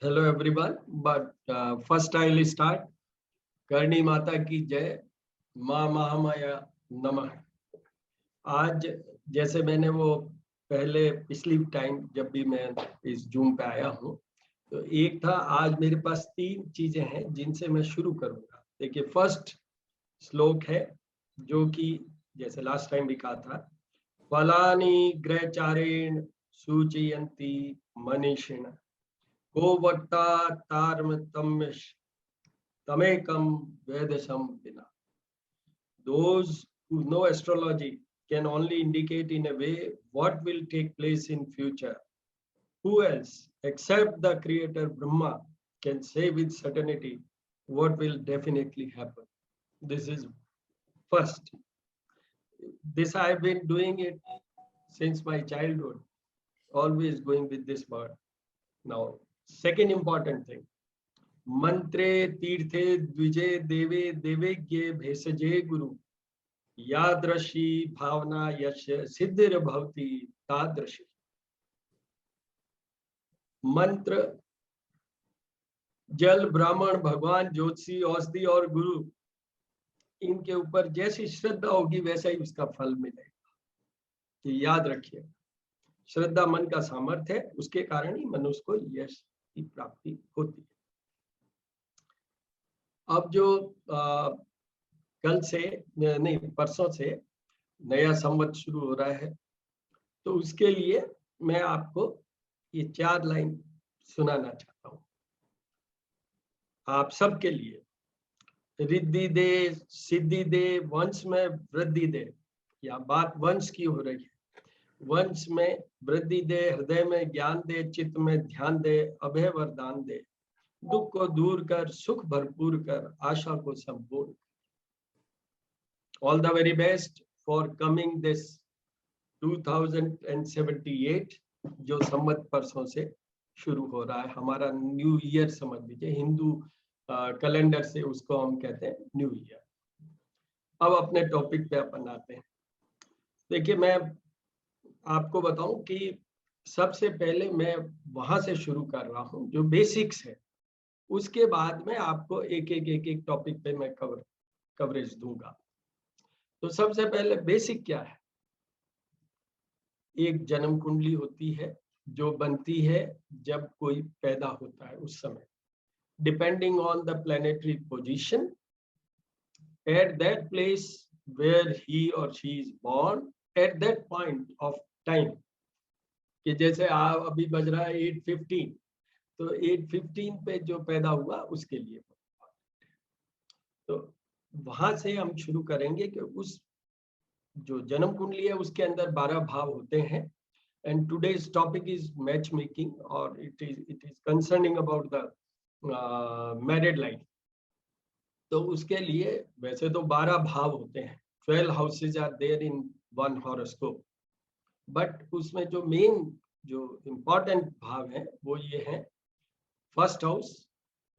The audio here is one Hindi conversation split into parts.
Hello everyone, but first I will start. Karni Mata की जय, माँ महामाया नमः। आज जैसे मैंने वो पहले पिछली टाइम जब भी मैं इस जूम पे आया हूँ, तो एक था, आज मेरे पास 3 चीजें हैं जिनसे मैं शुरू करूंगा। देखिए, फर्स्ट श्लोक है जो कि जैसे लास्ट टाइम भी कहा था, फलानि ग्रहचारेण सूचयन्ति मनीषिण गोवत्ता तारम तमेकम वेदसम विना। Those who know astrology can only indicate in a way what will take place in future. Who else except the creator Brahma can say with certainty what will definitely happen? This is first. This I have been doing it since my childhood, always going with this word. Now, second important thing, मंत्रे तीर्थे द्विजे देवे देवेज्ञे भेषजे गुरु यादृशी भावना यश सिद्धिर भवति तादृशी। मंत्र, जल, ब्राह्मण, भगवान, ज्योतिषी, औषधि और गुरु, इनके ऊपर जैसी श्रद्धा होगी वैसा ही उसका फल मिलेगा। तो याद रखिए, श्रद्धा मन का सामर्थ्य है, उसके कारण ही मनुष्य को यश की प्राप्ति होती है। अब जो कल से नहीं परसों से नया संवत शुरू हो रहा है, तो उसके लिए मैं आपको ये 4 लाइन सुनाना चाहता हूँ आप सबके लिए। रिद्धि दे, सिद्धि दे, वंश में वृद्धि दे। या बात वंश की हो रही है। वंश में वृद्धि दे, हृदय में ज्ञान दे, चित्त में ध्यान दे, अभय वरदान दे, दुख को दूर कर, सुख भरपूर कर, आशा को संपूर्ण। All the very best for coming this 2078, जो संवत परसों से शुरू हो रहा है। हमारा न्यू ईयर समझ लीजिए, हिंदू कैलेंडर से उसको हम कहते हैं न्यू ईयर। अब अपने टॉपिक पे अपन आते हैं। देखिए, मैं आपको बताऊं कि सबसे पहले मैं वहां से शुरू कर रहा हूं जो बेसिक्स है, उसके बाद में आपको एक टॉपिक पे मैं कवरेज दूंगा। तो सबसे पहले बेसिक क्या है? एक जन्म कुंडली होती है जो बनती है जब कोई पैदा होता है उस समय, depending on the planetary position at that place where he और she is born at that point of time. कि जैसे अभी बज रहा है 8:15, तो 8:15 पे जो पैदा हुआ उसके लिए। तो वहां से हम शुरू करेंगे कि उस जो जन्म कुंडली है उसके अंदर 12 भाव होते हैं। And today's topic is match making, और it is concerning about the married life. तो उसके लिए वैसे तो 12 भाव होते हैं, 12 houses are there in one horoscope, but उसमें जो मेन जो इम्पोर्टेंट भाव है वो ये है। First house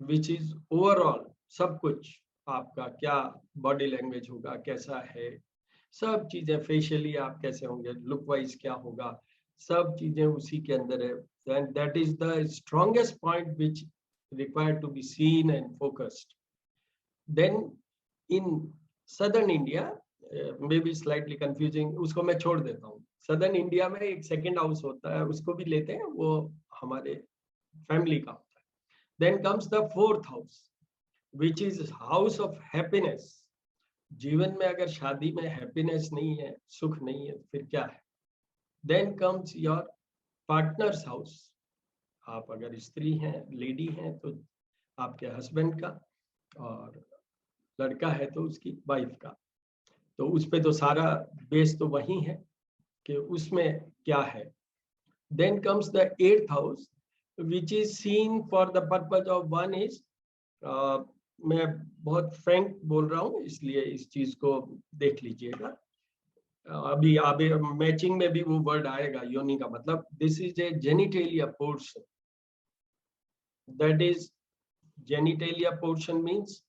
which is overall सब कुछ, आपका क्या बॉडी लैंग्वेज होगा, कैसा है, सब चीजें, फेशियली आप कैसे होंगे, लुक वाइज क्या होगा, सब चीजें उसी के अंदर है। And that is the strongest point which required to be seen and focused. Then in southern India may be slightly confusing, उसको मैं छोड़ देता हूँ। सदर्न इंडिया में एक सेकेंड हाउस होता है, उसको भी लेते हैं, वो हमारे फैमिली का होता है। Then comes the fourth house which is house of happiness. जीवन में अगर शादी में हैप्पीनेस नहीं है, सुख नहीं है, फिर क्या है? Then comes your partner's house. आप अगर स्त्री हैं, लेडी हैं, तो आपके हस्बैंड का, और लड़का है तो उसकी वाइफ का। तो उस पे तो सारा बेस तो वही है कि उसमें क्या है। Then comes the eighth house which is seen for the purpose of one is, मैं बहुत फ्रैंक बोल रहा हूँ इसलिए इस चीज को देख लीजिएगा। अभी मैचिंग में भी वो वर्ड आएगा, योनि का मतलब। This is a genitalia portion. That is genitalia portion means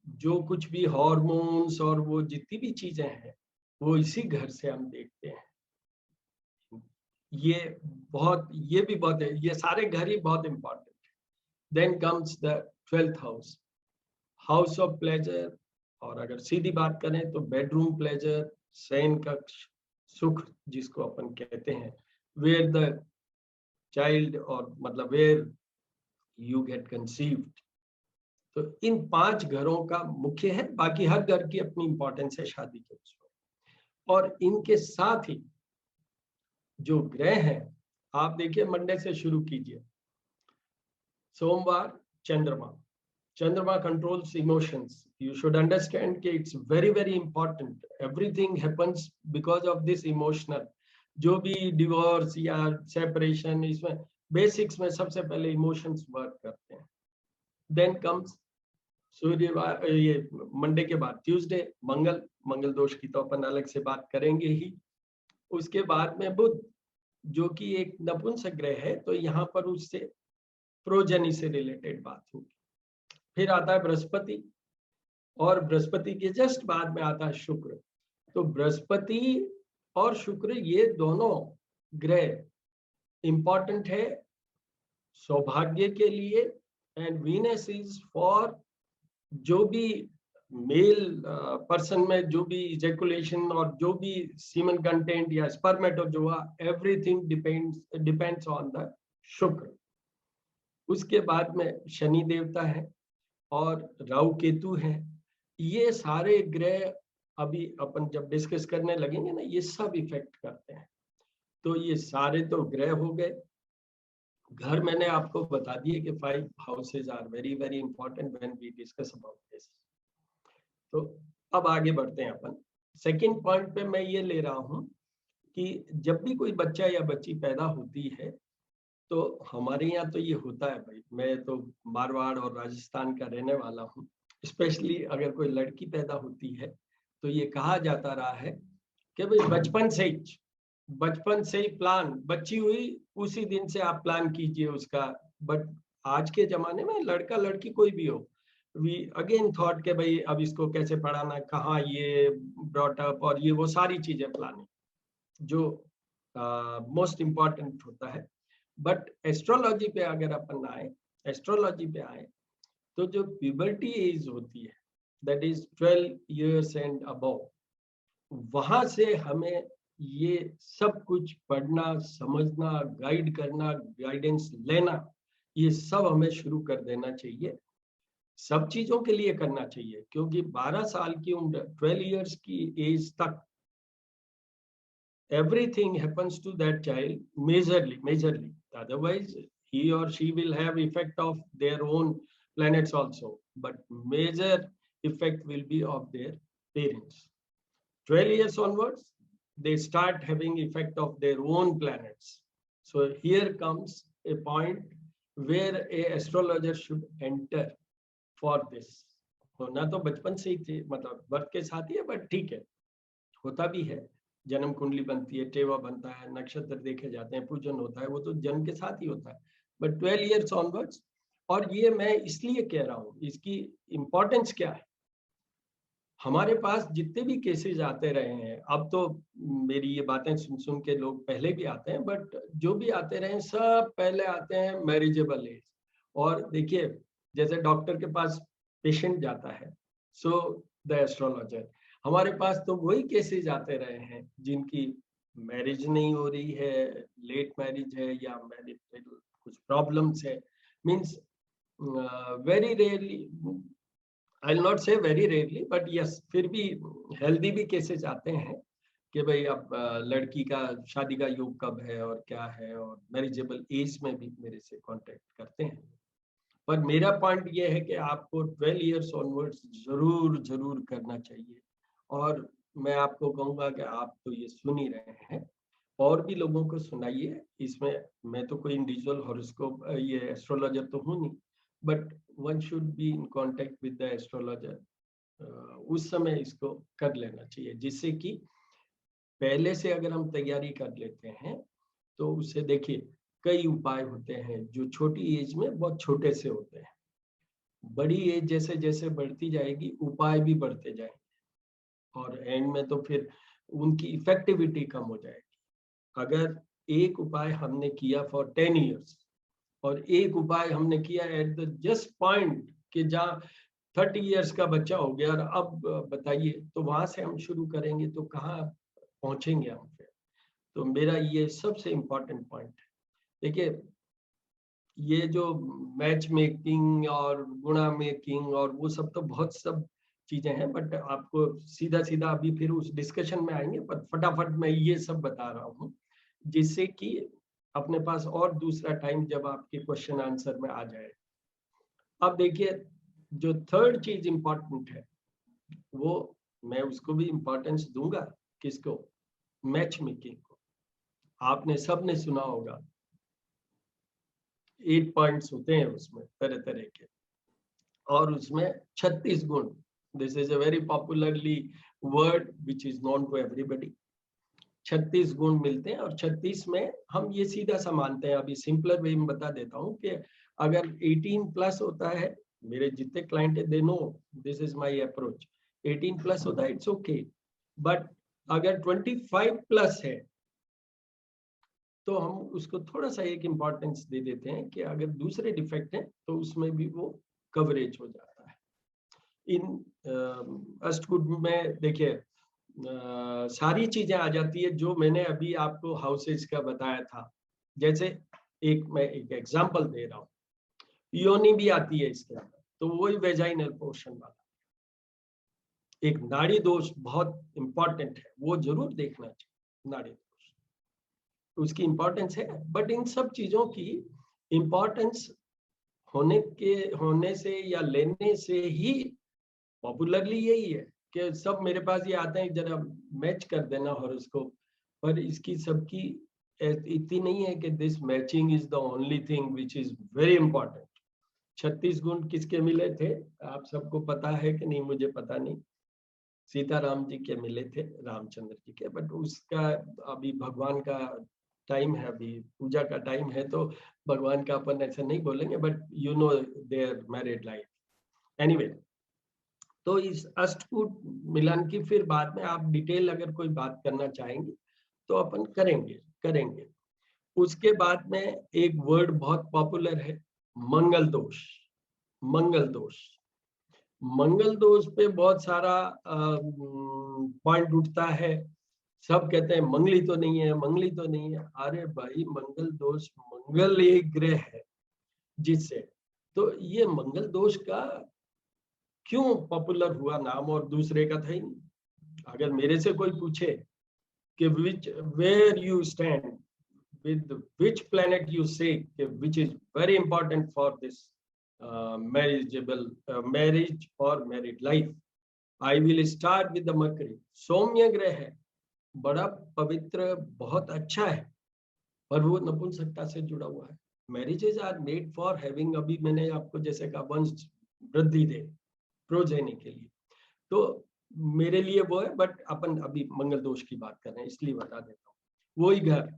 जो कुछ भी हॉर्मोन्स और वो जितनी भी चीजें हैं वो इसी घर से हम देखते हैं। ये भी बहुत है, ये सारे घर ही बहुत इंपॉर्टेंट है। Then comes the 12th house, house of pleasure, और अगर सीधी बात करें तो बेडरूम प्लेजर, शयन कक्ष सुख जिसको अपन कहते हैं, वेयर द चाइल्ड, और मतलब वेयर यू गेट कंसीव्ड। तो इन 5 घरों का मुख्य है, बाकी हर घर की अपनी इंपॉर्टेंस है शादी के उसमें। और इनके साथ ही जो ग्रह हैं, आप देखिए मंडे से शुरू कीजिए। सोमवार चंद्रमा, चंद्रमा controls emotions. You should understand कि it's very very important, everything happens because of this emotional. जो भी डिवोर्स या सेपरेशन, इसमें बेसिक्स में सबसे पहले इमोशंस वर्क करते हैं। देन कम्स सूर्यवार, ये मंडे के बाद ट्यूसडे मंगल, मंगल दोष की तो अपन अलग से बात करेंगे ही। उसके बाद में बुध, जो कि एक नपुंसक ग्रह है, तो यहाँ पर उससे प्रोजनी से रिलेटेड बात होगी। फिर आता है बृहस्पति, और बृहस्पति के जस्ट बाद में आता है शुक्र। तो बृहस्पति और शुक्र ये दोनों ग्रह इंपॉर्टेंट है सौभाग्य के लिए, एंड वीनस इज फॉर जो भी मेल पर्सन में जो भी इजैकुलेशन और जो भी सीमन कंटेंट या spermatozoa, everything depends on the शुक्र। उसके बाद में शनि देवता है और राहु केतु है। ये सारे ग्रह अभी अपन जब डिस्कस करने लगेंगे ना, ये सब इफेक्ट करते हैं। तो ये सारे तो ग्रह हो गए। घर मैंने आपको बता दिए कि 5 houses are very very important when we discuss about this. तो अब आगे बढ़ते हैं अपन। सेकंड पॉइंट पे मैं ये ले रहा हूँ कि जब भी कोई बच्चा या बच्ची पैदा होती है, तो हमारे यहाँ तो ये होता है भाई, मैं तो मारवाड़ और राजस्थान का रहने वाला हूँ, स्पेशली अगर कोई लड़की पैदा होती है तो ये कहा जाता रहा है कि भाई बचपन से ही प्लान, बच्ची हुई उसी दिन से आप प्लान कीजिए उसका। बट आज के जमाने में लड़का लड़की कोई भी हो, वी अगेन थॉट के भाई अब इसको कैसे पढ़ाना, कहाँ ये ब्रॉट अप, और ये वो सारी चीजें प्लानिंग जो मोस्ट इम्पॉर्टेंट होता है। बट एस्ट्रोलॉजी पे अगर अपन आए, एस्ट्रोलॉजी पे आए, तो जो प्यूबर्टी एज होती है, that is 12 years and above, वहां से हमें ये सब कुछ पढ़ना, समझना, गाइड करना, गाइडेंस लेना, ये सब हमें शुरू कर देना चाहिए। सब चीजों के लिए करना चाहिए, क्योंकि 12 साल की उम्र, 12 years की एज तक everything happens to that child majorly, otherwise he or she will have effect of their own planets also, but major effect will be of their parents. 12 years onwards they start having effect of their own planets. So here comes a point where a astrologer should enter for this. होना तो बचपन से ही थे, मतलब बर्थ के साथ ही है, बट ठीक है, होता भी है, जन्म कुंडली बनती है, टेवा बनता है, नक्षत्र देखे जाते हैं, पूजन होता है, वो तो जन्म के साथ ही होता है। बट 12 years ऑनवर्ड्स, और ये मैं इसलिए कह रहा हूँ, इसकी इंपॉर्टेंस क्या है। हमारे पास जितने भी केसेस आते रहे हैं, अब तो मेरी ये बातें सुन सुन के लोग पहले भी आते हैं, बट जो भी आते रहे सब पहले आते हैं मैरिजेबल एज। और देखिए, जैसे डॉक्टर के पास पेशेंट जाता है, सो द एस्ट्रोलॉजर, हमारे पास तो वही केसेस आते रहे हैं जिनकी मैरिज नहीं हो रही है, लेट मैरिज है, या मैरिज में कुछ प्रॉब्लम्स है। Means very rarely, I will not से वेरी रेयरली, बट यस, फिर भी हेल्दी भी केसेस आते हैं कि भाई अब लड़की का शादी का योग कब है और क्या है, और मैरिजेबल एज में भी मेरे से कांटेक्ट करते हैं। पर मेरा पॉइंट ये है कि आपको 12 years ऑनवर्ड्स जरूर करना चाहिए। और मैं आपको कहूँगा कि आप तो ये सुन ही रहे हैं, और भी लोगों को सुनाइए। इसमें मैं तो कोई इंडिविजुअल हॉरोस्कोप ये एस्ट्रोलॉजर तो हूँ नहीं, but one should be in contact with the astrologer. उस समय इसको कर लेना चाहिए, जिससे कि पहले से अगर हम तैयारी कर लेते हैं तो उससे देखिए कई उपाय होते हैं जो छोटी एज में बहुत छोटे से होते हैं। बड़ी एज जैसे जैसे बढ़ती जाएगी, उपाय भी बढ़ते जाएंगे, और एंड में तो फिर उनकी इफेक्टिविटी कम हो जाएगी। अगर एक उपाय हमने किया फॉर 10 years, और एक उपाय हमने किया एट द जस्ट पॉइंट कि जहाँ 30 इयर्स का बच्चा हो गया और अब बताइए, तो वहां से हम शुरू करेंगे तो कहाँ पहुंचेंगे हम फिर। तो मेरा ये सबसे इम्पोर्टेंट पॉइंट है। देखिए, ये जो मैच मेकिंग और गुणा मेकिंग और वो सब तो बहुत सब चीजें हैं, बट आपको सीधा सीधा अभी फिर उस डिस्कशन में आएंगे, पर फटाफट मैं ये सब बता रहा हूँ जिससे कि अपने पास और दूसरा टाइम जब आपके क्वेश्चन आंसर में आ जाए। अब देखिए, जो थर्ड चीज इंपॉर्टेंट है वो मैं उसको भी इंपॉर्टेंस दूंगा। किसको? मैच मेकिंग को। आपने सबने सुना होगा 8 पॉइंट्स होते हैं उसमें तरह तरह के, और उसमें 36 गुण। This is a very popularly word which is known to everybody. 36 गुण मिलते हैं और 36 में हम ये सीधा सा मानते हैं, अभी सिंपलर वे में बता देता हूँ कि अगर 18 प्लस होता है, मेरे जितने क्लाइंट है they know this is my approach, 18 plus होता है इट्स ओके, बट अगर 25 प्लस है तो हम उसको थोड़ा सा एक इम्पोर्टेंस दे देते हैं कि अगर दूसरे डिफेक्ट हैं तो उसमें भी वो कवरेज हो जाता है। इन अष्टकूट में देखिए सारी चीजें आ जाती है जो मैंने अभी आपको हाउसेज का बताया था। जैसे मैं एक एग्जांपल दे रहा हूँ, योनि भी आती है इसके अंदर, तो वही वेजाइनल पोर्शन वाला एक नाड़ी दोष बहुत इंपॉर्टेंट है, वो जरूर देखना चाहिए। नाड़ी दोष उसकी इंपॉर्टेंस है, बट इन सब चीजों की इंपॉर्टेंस होने से या लेने से ही पॉपुलरली यही है कि सब मेरे पास ये आते हैं जरा मैच कर देना हॉरोस्कोप, पर इसकी सबकी इतनी नहीं है कि this matching is the only thing which is very important. 36 गुण किसके मिले थे आप सबको पता है कि नहीं? मुझे पता नहीं। सीताराम जी के मिले थे, रामचंद्र जी के, बट उसका अभी भगवान का टाइम है, अभी पूजा का टाइम है, तो भगवान का अपन ऐसा नहीं बोलेंगे, but you know their married life. Anyway, तो इस अष्टकूट मिलन की फिर बाद में आप डिटेल अगर कोई बात करना चाहेंगे तो अपन करेंगे। उसके बाद में एक वर्ड बहुत पॉपुलर है, मंगल दोष। मंगल दोष, मंगल दोष पे बहुत सारा पॉइंट उठता है। सब कहते हैं मंगली तो नहीं है, मंगली तो नहीं है। अरे भाई, मंगल दोष, मंगल एक ग्रह है जिससे, तो ये मंगल दोष का क्यों पॉपुलर हुआ नाम और दूसरे का था ही नहीं। अगर मेरे से कोई पूछे कि where you stand with which planet you say which is very important for this marriage or married life, I will start with the Mercury। सौम्य ग्रह है, बड़ा पवित्र, बहुत अच्छा है, पर वो नपुंसकता से जुड़ा हुआ है। Marriages are made for having, अभी मैंने आपको जैसे कहा, वंश वृद्धि दे, प्रोजेनी के लिए, तो मेरे लिए वो है, बट अपन अभी मंगल दोष की बात कर रहे हैं इसलिए बता देता हूँ। वही घर,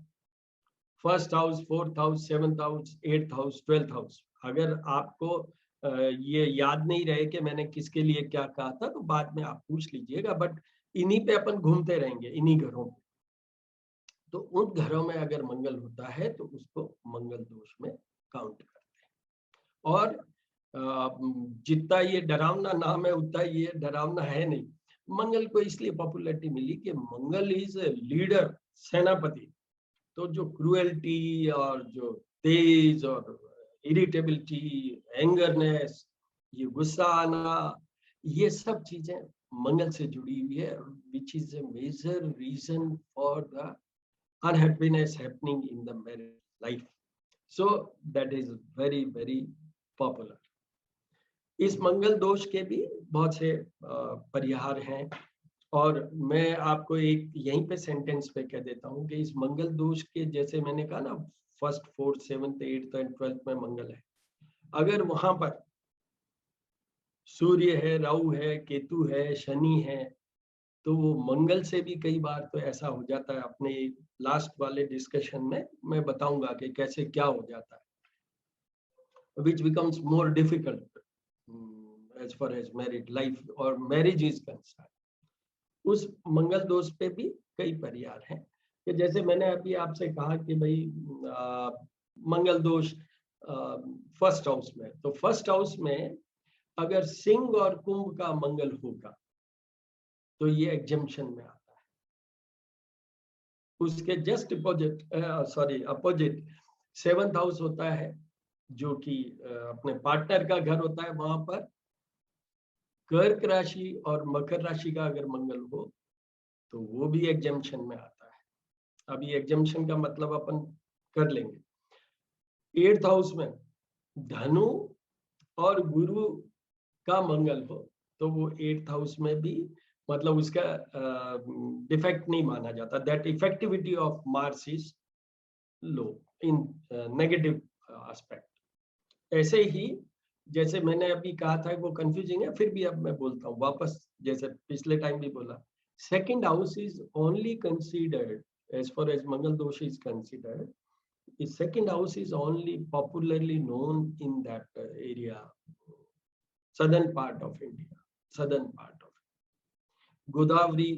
first house, fourth house, seventh house, eighth house, 12th house. अगर आपको ये याद नहीं रहे कि मैंने किसके लिए क्या कहा था तो बाद में आप पूछ लीजिएगा, बट इन्हीं पे अपन घूमते रहेंगे, इन्हीं घरों पे। तो उन घरों में अगर मंगल होता है तो उसको मंगल दोष में काउंट करते हैं। और जितना ये डरावना नाम है उतना ये डरावना है नहीं। मंगल को इसलिए पॉपुलैरिटी मिली कि मंगल इज लीडर, सेनापति। तो जो क्रूएल्टी और जो तेज और इरिटेबिलिटी, एंगरनेस, ये गुस्सा आना, ये सब चीजें मंगल से जुड़ी हुई है, which is a major reason for the unhappiness happening in the married life. So that is very very popular. इस मंगल दोष के भी बहुत से परिहार हैं, और मैं आपको एक यहीं पे सेंटेंस पे कह देता हूँ कि इस मंगल दोष के, जैसे मैंने कहा ना, first, fourth, seventh, eighth and 12th में मंगल है, अगर वहां पर सूर्य है, राहु है, केतु है, शनि है, तो वो मंगल से भी कई बार तो ऐसा हो जाता है। अपने लास्ट वाले डिस्कशन में मैं बताऊंगा कि कैसे क्या हो जाता है, which becomes more difficult as far as married life और मैरिज इज कंसर्न। उस मंगल दोष पे भी कई परिहार हैं, कि जैसे मैंने अभी आपसे कहा कि भाई मंगल दोष फर्स्ट हाउस में, तो फर्स्ट हाउस में अगर सिंह और कुंभ का मंगल होगा तो ये एग्जम्पशन में आता है। उसके जस्ट अपोजिट सेवंथ हाउस होता है जो कि अपने पार्टनर का घर होता है, वहां पर कर्क राशि और मकर राशि का अगर मंगल हो तो वो भी एग्जम्पशन में आता है। अभी एग्जम्पशन का मतलब अपन कर लेंगे। 8th हाउस में धनु और गुरु का मंगल हो तो वो 8th हाउस में भी मतलब उसका डिफेक्ट नहीं माना जाता। That effectivity of Mars is low in negative aspect. ऐसे ही जैसे मैंने अभी कहा था वो कंफ्यूजिंग है, फिर भी अब मैं बोलता हूँ वापस, जैसे पिछले टाइम भी बोला, second house is only considered as far as Mangal dosha is considered. The second house is only popularly known in that area, southern part of India, southern part of Godavari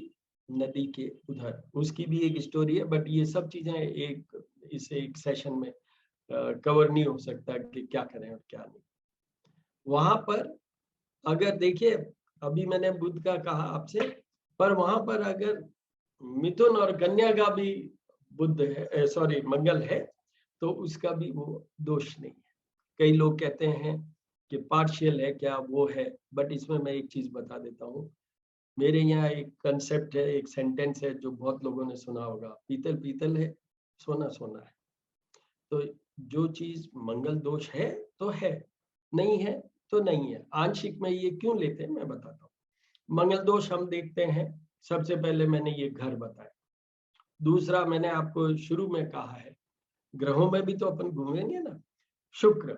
नदी के उधर। उसकी भी एक स्टोरी है, बट ये सब चीजें इसे एक सेशन में कवर नहीं हो सकता कि क्या करें और क्या नहीं। वहां पर अगर देखिए, अभी मैंने बुध का कहा आपसे, पर वहां पर अगर मिथुन और कन्या का भी बुध है, सॉरी मंगल है, तो उसका भी वो दोष नहीं है। कई लोग कहते हैं कि पार्शियल है, क्या वो है, बट इसमें मैं एक चीज बता देता हूँ। मेरे यहाँ एक कंसेप्ट है, एक सेंटेंस है जो बहुत लोगों ने सुना होगा, पीतल पीतल है, सोना सोना है। तो जो चीज मंगल दोष है तो है, नहीं है तो नहीं है। आंशिक में ये क्यों लेते हैं मैं बताता हूँ। मंगल दोष हम देखते हैं, सबसे पहले मैंने ये घर बताया। दूसरा मैंने आपको शुरू में कहा है, ग्रहों में भी तो अपन घूमेंगे ना। शुक्र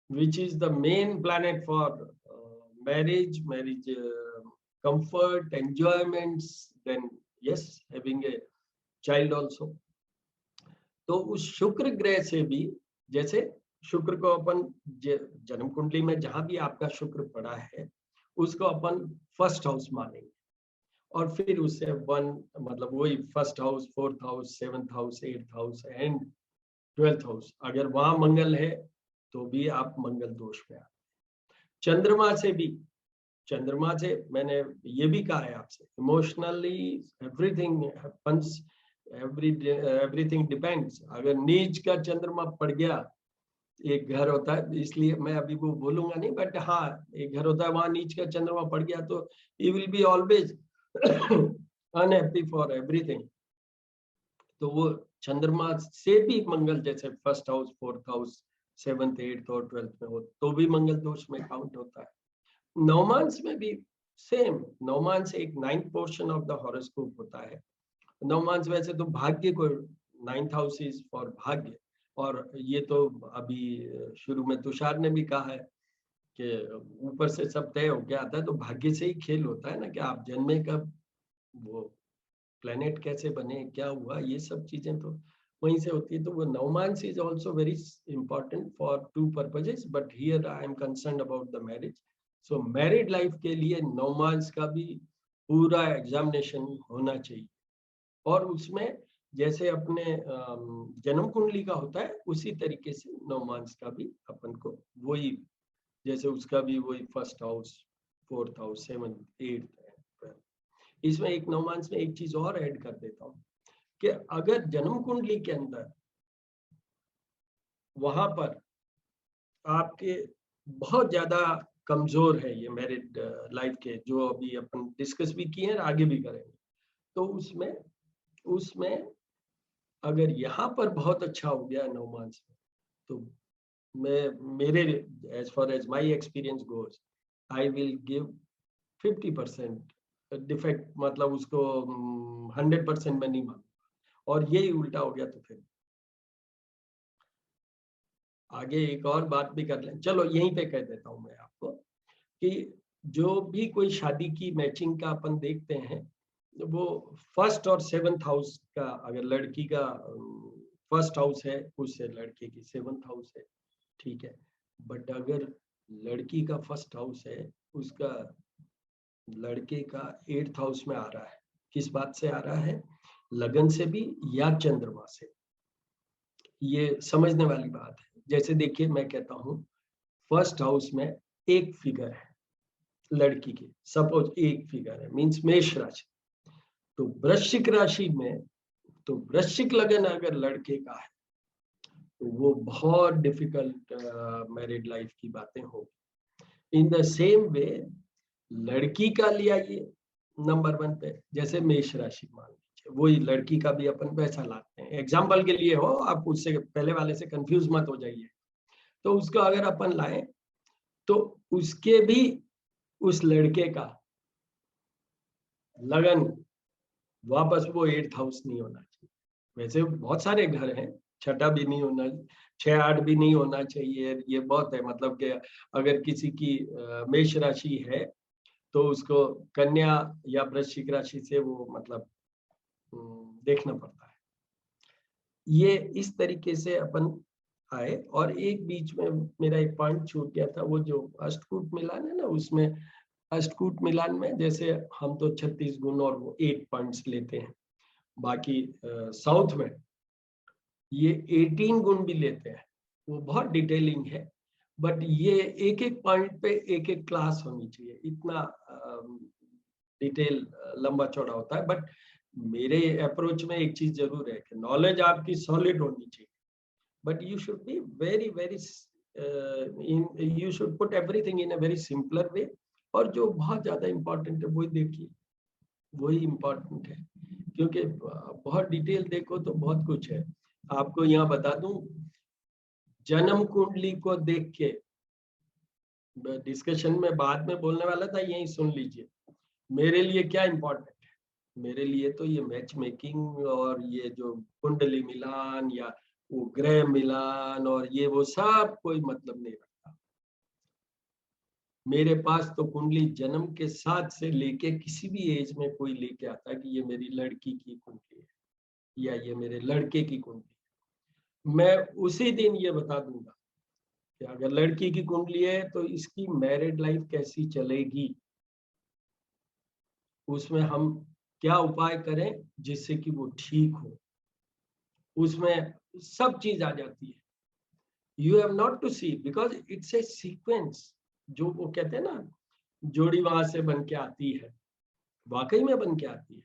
which is the main planet for marriage comfort, enjoyments, then yes, having a child also. तो उस शुक्र ग्रह से भी, जैसे शुक्र को अपन जन्म कुंडली में जहां भी आपका शुक्र पड़ा है उसको अपन फर्स्ट हाउस मानेंगे, और फिर उससे वन मतलब वही first house, fourth house, seventh house, 8th house and 12th house. अगर वहां मंगल है तो भी आप मंगल दोष में आते। चंद्रमा से भी, चंद्रमा से मैंने ये भी कहा है आपसे, emotionally everything happens, everything depends. अगर नीच का चंद्रमा पड़ गया, एक घर होता है, इसलिए मैं अभी वो बोलूंगा नहीं, बट हाँ एक घर होता है, वहां नीच का चंद्रमा पड़ गया तो he will be always unhappy for everything. तो वो चंद्रमा से भी मंगल जैसे first house, fourth house, 7th, 8th और 12th में हो तो भी मंगल दोष में काउंट होता है। नवमांश में भी सेम, नवमांश एक 9th portion of the horoscope होता है। नवमांश वैसे तो भाग्य को, 9th हाउस इज फॉर भाग्य, और ये तो अभी शुरू में तुषार ने भी कहा है कि ऊपर से सब तय होके आता है, तो भाग्य से ही खेल होता है ना, कि आप जन्मे कब, वो प्लेनेट कैसे बने, क्या हुआ, ये सब चीजें तो वहीं से होती है। तो वो नवमांश is also very important for two purposes, but here I am concern about the marriage. So married life के लिए नवमांश का भी पूरा एग्जामिनेशन होना चाहिए, और उसमें जैसे अपने जन्म कुंडली का होता है उसी तरीके से नवमांश का भी अपन को वही, जैसे उसका भी वही first house, fourth house, 7th, 8th। इसमें एक नवमांश में एक चीज और ऐड कर देता हूं कि अगर जन्म कुंडली के अंदर वहां पर आपके बहुत ज्यादा कमजोर है ये मैरिड लाइफ के, जो अभी अपन डिस्कस भी किए हैं और आगे भी करेंगे, तो उसमें अगर यहाँ पर बहुत अच्छा हो गया नवमांश में, तो मेरे as far as my experience goes, I will give 50% defect, मतलब उसको 100% में नहीं मानूंगा, और यही उल्टा हो गया तो फिर आगे एक और बात भी कर लें। चलो यहीं पे कह देता हूं मैं आपको कि जो भी कोई शादी की मैचिंग का अपन देखते हैं, वो फर्स्ट और 7th हाउस का, अगर लड़की का फर्स्ट हाउस है उससे लड़के की 7th हाउस है, ठीक है। बट अगर लड़की का फर्स्ट हाउस है, उसका लड़के का 8th हाउस में आ रहा है, किस बात से आ रहा है, लगन से भी या चंद्रमा से, ये समझने वाली बात है। जैसे देखिए मैं कहता हूँ फर्स्ट हाउस में एक फिगर है लड़की की, सपोज एक फिगर है, मीन्स मेष राशि। तो वृश्चिक राशि में, तो वृश्चिक लगन अगर लड़के का है तो वो बहुत डिफिकल्ट मैरिड लाइफ की बातें होगी। इन द सेम वे लड़की का लिया ये नंबर 1 पे, जैसे मेष राशि मान लीजिए, वही लड़की का भी अपन पैसा लाते हैं, एग्जाम्पल के लिए हो, आप उससे पहले वाले से कंफ्यूज मत हो जाइए। तो उसको अगर अपन लाएं तो उसके भी उस लड़के का लगन वापस वो 8th हाउस नहीं होना चाहिए। वैसे बहुत सारे घर हैं, छठा भी नहीं होना, 6-8 भी नहीं होना चाहिए, ये बहुत है। मतलब कि अगर किसी की मेष राशि है तो उसको कन्या या वृश्चिक राशि से वो मतलब देखना पड़ता है। ये इस तरीके से अपन आए। और एक बीच में मेरा एक पॉइंट छूट गया था, वो जो अष्टकूट मिलान है ना, उसमें अष्टकूट मिलान में जैसे हम तो 36 गुण और वो 8 पॉइंट्स लेते हैं, बाकी साउथ में ये 18 गुण भी लेते हैं, वो बहुत डिटेलिंग है। बट ये एक एक पॉइंट पे एक एक क्लास होनी चाहिए, इतना डिटेल लंबा चौड़ा होता है। बट मेरे अप्रोच में एक चीज जरूर है कि नॉलेज आपकी सॉलिड होनी चाहिए, but you should be very very you should put everything in a very simpler way. और जो बहुत ज्यादा इंपॉर्टेंट है वही देखिए, वही इंपॉर्टेंट है, क्योंकि बहुत डिटेल देखो तो बहुत कुछ है। आपको यहाँ बता दूं, जन्म कुंडली को देख के, डिस्कशन में बाद में बोलने वाला था, यही सुन लीजिए मेरे लिए क्या इंपॉर्टेंट है। मेरे लिए तो ये मैच मेकिंग और ये जो कुंडली मिलान या वो ग्रह मिलान और ये वो सब कोई मतलब नहीं रखता। मेरे पास तो कुंडली जन्म के साथ से लेके किसी भी एज में कोई लेके आता कि ये मेरी लड़की की कुंडली है या ये मेरे लड़के की कुंडली है, मैं उसी दिन ये बता दूंगा कि अगर लड़की की कुंडली है तो इसकी मैरिड लाइफ कैसी चलेगी, उसमें हम क्या उपाय करें जिससे कि वो ठीक हो, उसमें सब चीज आ जाती है। You have not to see, because it's a sequence. जो वो कहते हैं ना, जोड़ी वहां से बन के आती है, वाकई में बन के आती है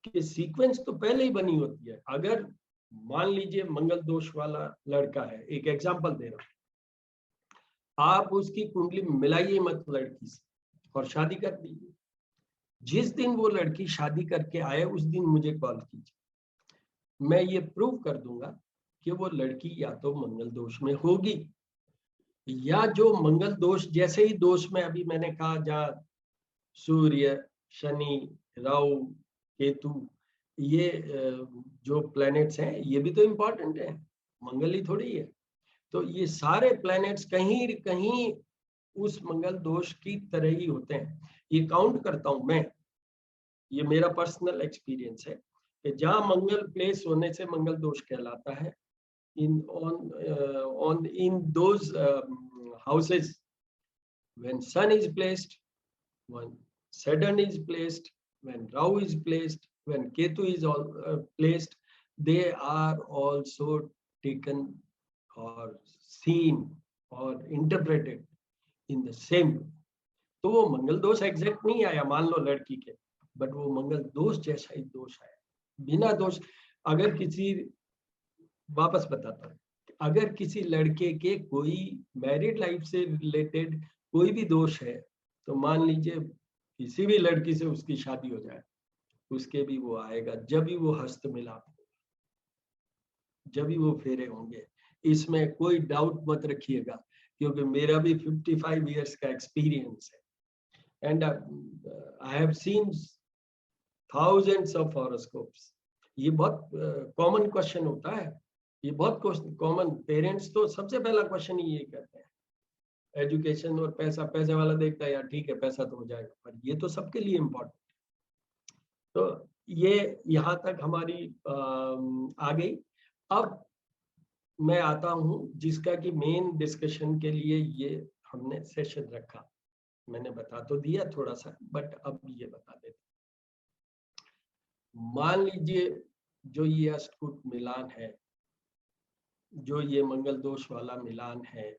कि सीक्वेंस तो पहले ही बनी होती है। अगर मान लीजिए मंगल दोष वाला लड़का है, एक एग्जांपल दे रहा हूं, आप उसकी कुंडली मिलाइए मत लड़की से और शादी कर दीजिए। जिस दिन वो लड़की शादी करके आए उस दिन मुझे कॉल कीजिए, मैं ये प्रूव कर दूंगा कि वो लड़की या तो मंगल दोष में होगी, या जो मंगल दोष जैसे ही दोष में अभी मैंने कहा, जहाँ सूर्य, शनि, राहु, केतु, ये जो प्लैनेट्स हैं ये भी तो इम्पोर्टेंट है, मंगल ही थोड़ी है। तो ये सारे प्लैनेट्स कहीं कहीं उस मंगल दोष की तरह ही होते हैं। ये काउंट करता हूं मैं, ये मेरा पर्सनल एक्सपीरियंस है कि जहां मंगल प्लेस होने से मंगल दोष कहलाता है, in on in those houses when sun is placed, when Saturn is placed, when Rahu is placed, when Ketu is placed, they are also taken or seen or interpreted in the same way. तो वो मंगल दोष एग्जैक्ट नहीं आया मान लो लड़की के, बट वो मंगल दोष जैसा ही दोष आया, बिना दोष। अगर किसी, वापस बताता हूँ, अगर किसी लड़के के कोई मैरिड लाइफ से रिलेटेड कोई भी दोष है, तो मान लीजिए किसी भी लड़की से उसकी शादी हो जाए, उसके भी वो आएगा जब भी वो हस्त मिलाप होगा, जब भी वो फेरे होंगे। इसमें कोई डाउट मत रखिएगा, क्योंकि मेरा भी 55 इयर्स का एक्सपीरियंस है and I have seen thousands of horoscopes. ये बहुत कॉमन क्वेश्चन होता है, ये बहुत कॉमन। पेरेंट्स तो सबसे पहला क्वेश्चन ही ये करते हैं, एजुकेशन और पैसा। पैसे वाला देखता है यार ठीक है पैसा तो हो जाएगा, पर ये तो सबके लिए इम्पोर्टेंट। तो ये यहाँ तक हमारी आ गई। अब मैं आता हूँ जिसका कि मेन डिस्कशन के लिए ये हमने सेशन रखा। मैंने बता तो दिया थोड़ा सा, बट अब ये बता देते। मान लीजिए जो ये अष्टकूट मिलान है, जो ये मंगल दोष वाला मिलान है,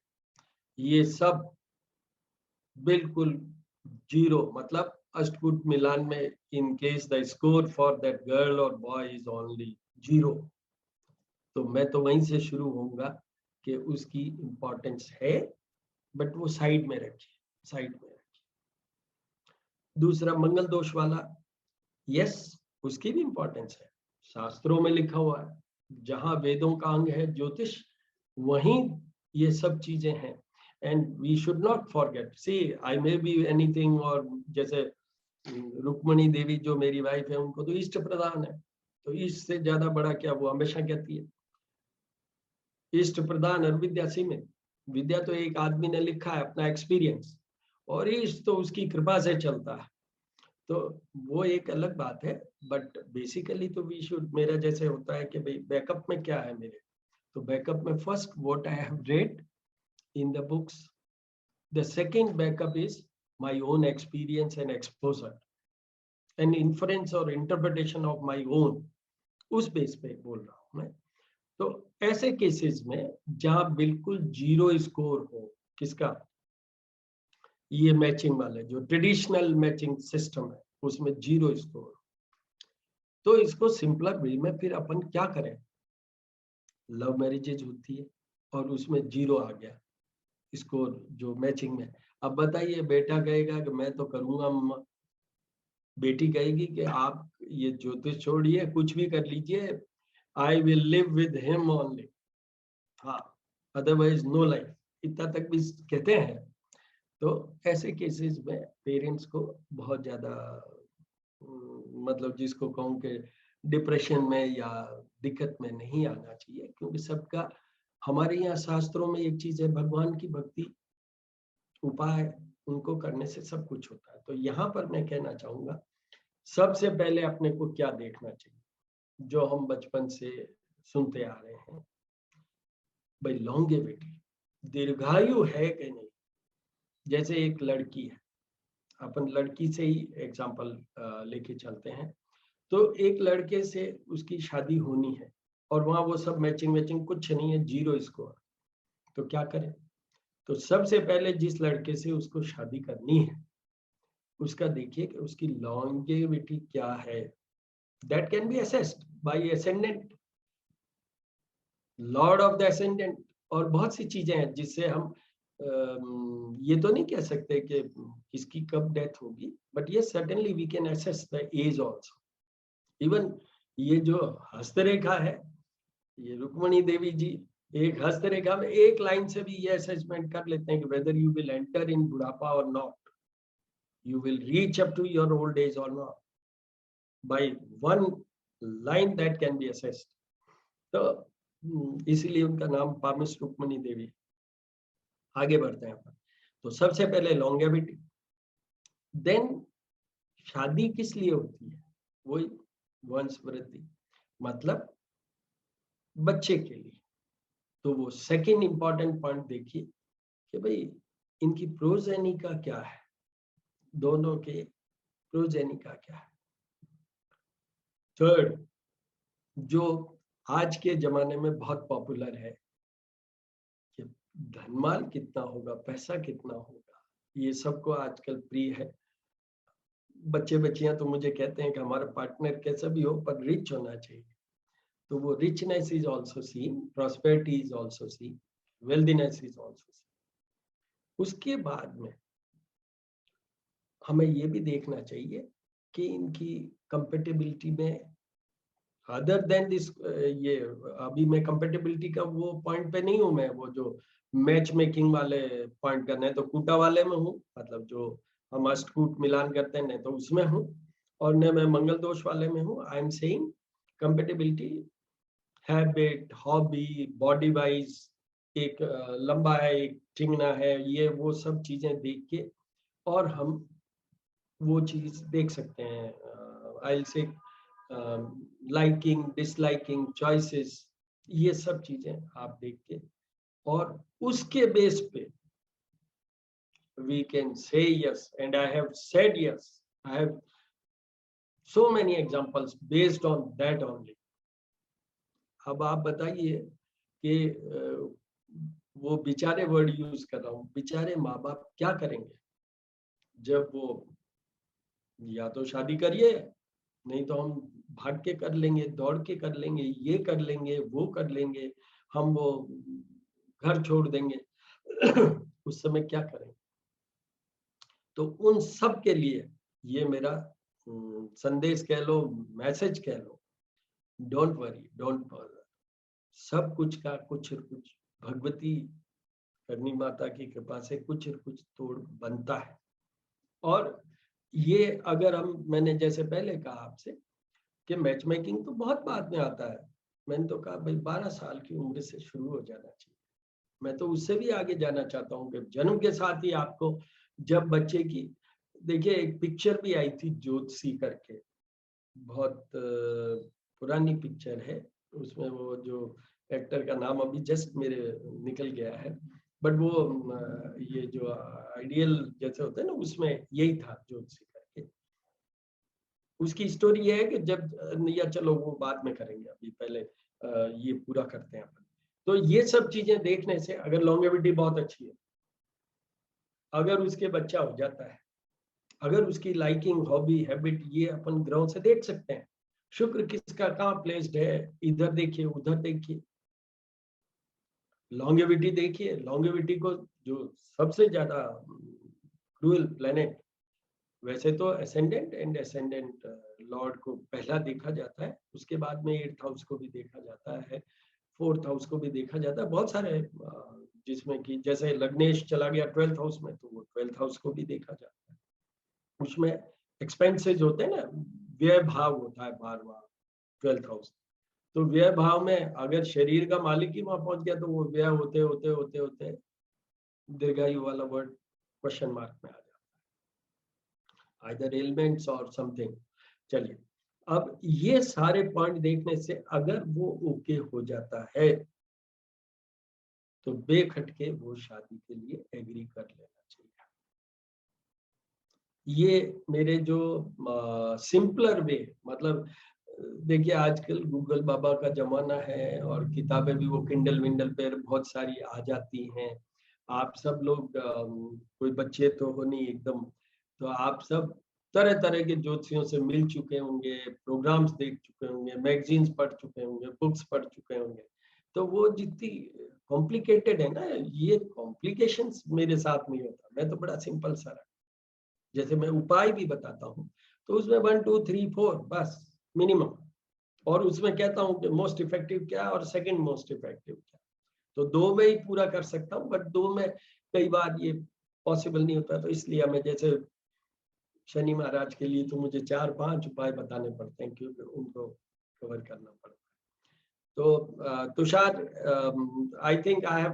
ये सब बिल्कुल जीरो, मतलब अष्टकूट मिलान में in case the score for that girl और बॉय इज ओनली 0, तो मैं तो वहीं से शुरू होऊंगा कि उसकी इंपॉर्टेंस है, बट वो साइड में रखिए, साइड में रखिए। दूसरा मंगल दोष वाला, यस, उसकी भी इंपॉर्टेंस है, शास्त्रों में लिखा हुआ है, जहां वेदों का अंग है ज्योतिष, वहीं ये सब चीजें हैं। And we should not forget, see I may be anything, और जैसे रुक्मणी देवी जो मेरी वाइफ है, उनको तो इष्ट प्रदान है, तो इष्ट से ज्यादा बड़ा क्या, वो हमेशा कहती है इष्ट प्रदान और विद्या सीमित। विद्या तो एक आदमी ने लिखा है अपना एक्सपीरियंस, और इष्ट तो उसकी कृपा से चलता है, तो वो एक अलग बात है। बट बेसिकली तो वी शुड, मेरा जैसे होता है कि भाई बैकअप में क्या है मेरे, तो बैकअप में first what I have read in the books, the second backup is my own experience and exposure and inference और इंटरप्रिटेशन ऑफ माय ओन, उस बेस पे बोल रहा हूं मैं। तो ऐसे केसेस में जहां बिल्कुल जीरो स्कोर हो, किसका, ये मैचिंग वाले जो ट्रेडिशनल मैचिंग सिस्टम है उसमें जीरो स्कोर, तो इसको सिंपलर वे में फिर अपन क्या करें, लव मैरिजेज होती है और उसमें जीरो आ गया स्कोर जो मैचिंग में, अब बताइए बेटा कहेगा कि मैं तो करूंगा अम्मा, बेटी कहेगी कि आप ये ज्योतिष छोड़िए, कुछ भी कर लीजिए, I will live with him only, हाँ, अदरवाइज नो लाइफ, इतना तक भी कहते हैं। तो ऐसे केसेस में पेरेंट्स को बहुत ज्यादा मतलब जिसको कहूँ कि डिप्रेशन में या दिक्कत में नहीं आना चाहिए, क्योंकि सबका, हमारे यहाँ शास्त्रों में एक चीज है, भगवान की भक्ति, उपाय उनको करने से सब कुछ होता है। तो यहाँ पर मैं कहना चाहूंगा, सबसे पहले अपने को क्या देखना चाहिए, जो हम बचपन से सुनते आ रहे हैं, भाई लॉन्गेविटी, दीर्घायु है कि नहीं। जैसे एक लड़की है, अपन लड़की से ही एग्जाम्पल लेके चलते हैं, तो एक लड़के से उसकी शादी होनी है और वहां वो सब मैचिंग मैचिंग कुछ नहीं है, जीरो स्कोर, तो क्या करें। तो सबसे पहले जिस लड़के से उसको शादी करनी है, उसका देखिए कि उसकी लॉन्गेविटी क्या है, that can be assessed by ascendant, lord of the ascendant, और बहुत सी चीजें हैं जिससे हम ये तो नहीं कह सकते कि किसकी कब डेथ होगी, बट ये certainly we can assess the age also. Even ये जो हस्तरेखा है, ये रुक्मणी देवी जी एक हस्तरेखा में एक लाइन से भी ये असेसमेंट कर लेते हैं कि whether you will enter in बुढ़ापा और not, you will reach up to your old age or not, by one line that can be assessed. तो इसीलिए उनका नाम पामिस रुक्मणी देवी। आगे बढ़ते हैं अपन, तो सबसे पहले लॉन्गेविटी, देन शादी किस लिए होती है, वही वंश वृद्धि, मतलब बच्चे के लिए। तो वो सेकंड इंपॉर्टेंट पॉइंट देखिए कि भाई इनकी प्रोजेनी का क्या है, दोनों के प्रोजेनी का क्या है। थर्ड, जो आज के जमाने में बहुत पॉपुलर है कि धनमाल कितना होगा, पैसा कितना होगा, ये सबको आजकल प्रिय है। बच्चे बच्चियां तो मुझे कहते हैं कि हमारा पार्टनर कैसा भी हो पर रिच होना चाहिए, तो वो richness is also seen, prosperity is also seen, वेल्दीनेस is also seen. उसके बाद में हमें ये भी देखना चाहिए कि इनकी कंपेटेबिलिटी में, अदर देन दिस, ये अभी मैं कंपेटेबिलिटी का वो पॉइंट पे नहीं हूं, मैं वो जो मैच मेकिंग वाले पॉइंट करना है तो कूटा वाले में हूँ, मतलब जो हम अष्टकूट मिलान करते हैं न तो उसमें हूँ, और न मैं मंगल दोष वाले में हूँ। I am saying compatibility, habit, hobby, body wise, एक लंबा है, एक टिंगना है, ये वो सब चीजें देख के और हम वो चीज देख सकते हैं। आई से लाइकिंग, डिसलाइकिंग, चॉइसेस, ये सब चीजें आप देख के, और उसके बेस पे we can say yes, and I have said yes, I have so many examples based on that only. अब आप बताइए कि वो बेचारे वर्ड यूज कर रहा हूँ, बेचारे माँ बाप क्या करेंगे जब वो या तो शादी करिए, नहीं तो हम भाग के कर लेंगे, दौड़ के कर लेंगे, ये कर लेंगे, वो कर लेंगे, हम वो घर छोड़ देंगे। उस समय क्या करें? तो उन सब के लिए ये मेरा संदेश कह लो, मैसेज कह लो, डोंट वरी, डोंट बॉदर। सब कुछ का कुछ न कुछ भगवती करनी माता की कृपा से कुछ न कुछ तोड़ बनता है। और ये अगर मैंने जैसे पहले कहा आपसे कि मैच मेकिंग तो बहुत बाद में आता है। मैंने तो कहा भाई 12 साल की उम्र से शुरू हो जाना चाहिए। मैं तो उससे भी आगे जाना चाहता हूँ कि जन्म के साथ ही आपको, जब बच्चे की, देखिए एक पिक्चर भी आई थी ज्योतिषी करके, बहुत पुरानी पिक्चर है। उसमें वो जो एक्टर का नाम अभी जस्ट मेरे निकल गया है, बट वो ये जो आइडियल जैसे होते हैं ना, उसमें यही था ज्योतिषी करके। उसकी स्टोरी ये है कि जब या चलो वो बाद में करेंगे, अभी पहले ये पूरा करते हैं अपन। तो ये सब चीजें देखने से अगर लॉन्गेविटी बहुत अच्छी है, अगर उसके बच्चा हो जाता है, अगर उसकी लाइकिंग, हॉबी, हैबिट, ये अपन ग्रहों से देख सकते हैं। शुक्र किसका कहाँ प्लेस्ड है, इधर देखिए, उधर देखिए, लॉन्गेविटी देखिए। लॉन्गेविटी को जो सबसे ज्यादा क्रूअल प्लेनेट, वैसे तो असेंडेंट एंड असेंडेंट लॉर्ड को पहला देखा जाता है, उसके बाद में 8th हाउस को भी देखा जाता है, 4th हाउस को भी देखा जाता है, बहुत सारे जिसमें कि जैसे लग्नेश चला गया 12th हाउस में, तो वो 12th हाउस को भी देखा जाता है। उसमें एक्सपेंसेस होते हैं ना, व्यय भाव होता है 12वां 12th हाउस। तो व्यय भाव में अगर शरीर का मालिक ही वहां पहुंच गया, तो वो व्यय होते होते होते होते दीर्घायु वाला वर्ड क्वेश्चन मार्क में आ जाता है, आइदर एलिमेंट्स और समथिंग। चलिए, अब ये सारे पॉइंट देखने से अगर वो ओके हो जाता है, तो बेखटके वो शादी के लिए एग्री कर लेना चाहिए। ये मेरे जो सिंपलर वे, मतलब देखिए आजकल गूगल बाबा का जमाना है, और किताबें भी वो किंडल विंडल पे बहुत सारी आ जाती हैं। आप सब लोग कोई बच्चे तो हो नहीं एकदम, तो आप सब तरह तरह के ज्योतिषियों से मिल चुके होंगे, प्रोग्राम्स देख चुके होंगे, मैगजीन्स पढ़ चुके होंगे, बुक्स पढ़ चुके होंगे। तो वो जितनी कॉम्प्लिकेटेड है ना, ये कॉम्प्लिकेशंस मेरे साथ नहीं होता। मैं तो बड़ा सिंपल सा रहा, जैसे मैं उपाय भी बताता हूँ, तो उसमें 1 2 3 4 बस मिनिमम, और उसमें कहता हूँ कि मोस्ट इफेक्टिव क्या है और सेकंड मोस्ट इफेक्टिव क्या। तो 2 में ही पूरा कर सकता हूँ, बट 2 में कई बार ये पॉसिबल नहीं होता, तो इसलिए हमें जैसे शनि महाराज के लिए तो मुझे 4-5 उपाय बताने पड़ते हैं, क्योंकि उनको कवर करना पड़ता है। तो Tushar, I think I have